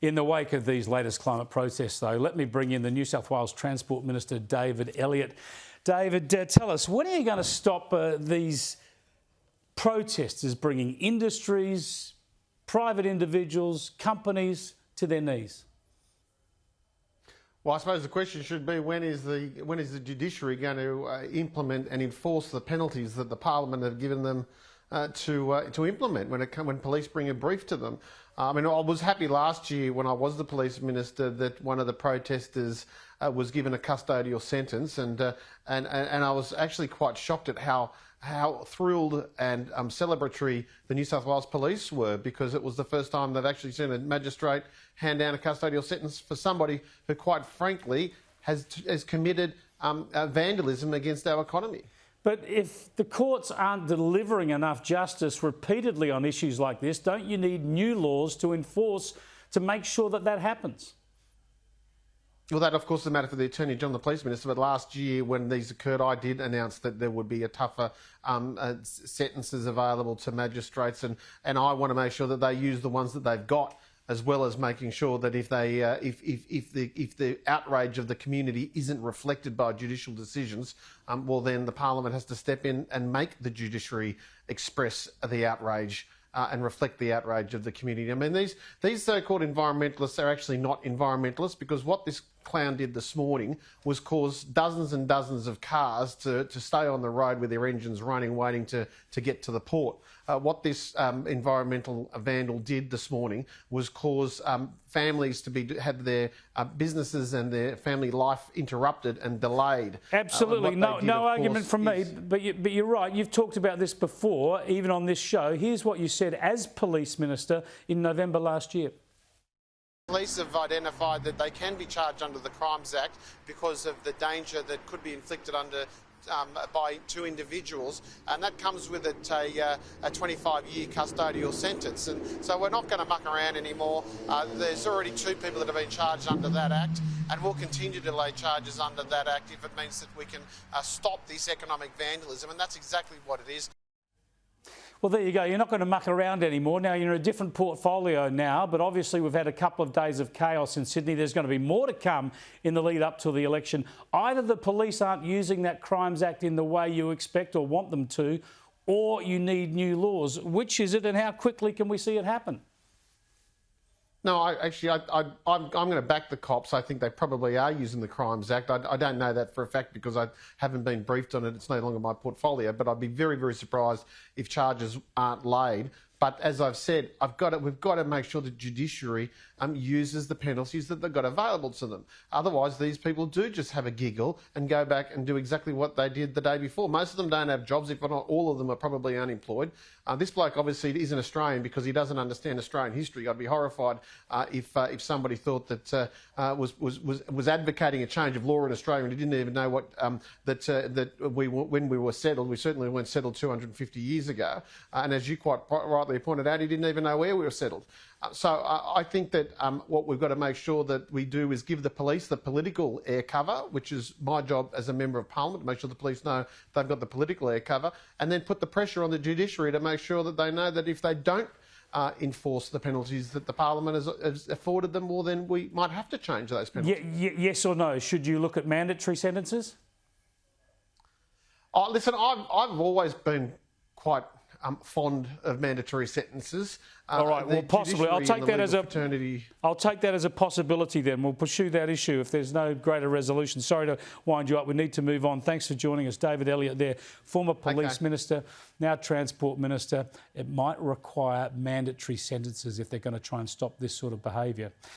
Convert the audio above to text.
In the wake of these latest climate protests, though, let me bring in the New South Wales Transport Minister, David Elliott. David, tell us, when are you going to stop these protesters bringing industries, private individuals, companies to their knees? Well, I suppose the question should be when is the judiciary going to implement and enforce the penalties that the Parliament have given them to implement when police bring a brief to them. I mean, I was happy last year when I was the police minister that one of the protesters was given a custodial sentence, and I was actually quite shocked at how thrilled and celebratory the New South Wales Police were, because it was the first time they've actually seen a magistrate hand down a custodial sentence for somebody who, quite frankly, has committed vandalism against our economy. But if the courts aren't delivering enough justice repeatedly on issues like this, don't you need new laws to enforce to make sure that that happens? Well, that, of course, is a matter for the Attorney General and the Police Minister. But last year, when these occurred, I did announce that there would be a tougher sentences available to magistrates, and I want to make sure that they use the ones that they've got, as well as making sure that if the outrage of the community isn't reflected by judicial decisions, well, then the Parliament has to step in and make the judiciary express the outrage and reflect the outrage of the community. I mean, these so-called environmentalists are actually not environmentalists, because what this clown did this morning was cause dozens and dozens of cars to stay on the road with their engines running, waiting to get to the port. What this environmental vandal did this morning was cause families to have their businesses and their family life interrupted and delayed. Absolutely, no argument from me, but you're right. You've talked about this before, even on this show. Here's what you said as Police Minister in November last year. Police have identified that they can be charged under the Crimes Act because of the danger that could be inflicted by two individuals, and that comes with it a 25-year custodial sentence. And so we're not going to muck around anymore. There's already two people that have been charged under that act, and we'll continue to lay charges under that act if it means that we can stop this economic vandalism, and that's exactly what it is. Well, there you go. You're not going to muck around anymore. Now, you're in a different portfolio now, but obviously we've had a couple of days of chaos in Sydney. There's going to be more to come in the lead up to the election. Either the police aren't using that Crimes Act in the way you expect or want them to, or you need new laws. Which is it, and how quickly can we see it happen? No, I'm going to back the cops. I think they probably are using the Crimes Act. I don't know that for a fact because I haven't been briefed on it. It's no longer my portfolio, but I'd be very, very surprised if charges aren't laid. But as I've said, we've got to make sure the judiciary uses the penalties that they've got available to them. Otherwise, these people do just have a giggle and go back and do exactly what they did the day before. Most of them don't have jobs. If not all of them are probably unemployed. This bloke obviously isn't Australian because he doesn't understand Australian history. I'd be horrified if somebody thought that was advocating a change of law in Australia and he didn't even know what when we were settled. We certainly weren't settled 250 years ago. And as you quite rightly pointed out, he didn't even know where we were settled. So I think that what we've got to make sure that we do is give the police the political air cover, which is my job as a Member of Parliament, to make sure the police know they've got the political air cover, and then put the pressure on the judiciary to make sure that they know that if they don't enforce the penalties that the Parliament has afforded them, well, then we might have to change those penalties. Yes or no? Should you look at mandatory sentences? Listen, I've always been quite fond of mandatory sentences. All right, well, possibly. I'll take that as a possibility then. We'll pursue that issue if there's no greater resolution. Sorry to wind you up. We need to move on. Thanks for joining us. David Elliott there, former Police Minister, now Transport Minister. It might require mandatory sentences if they're going to try and stop this sort of behaviour.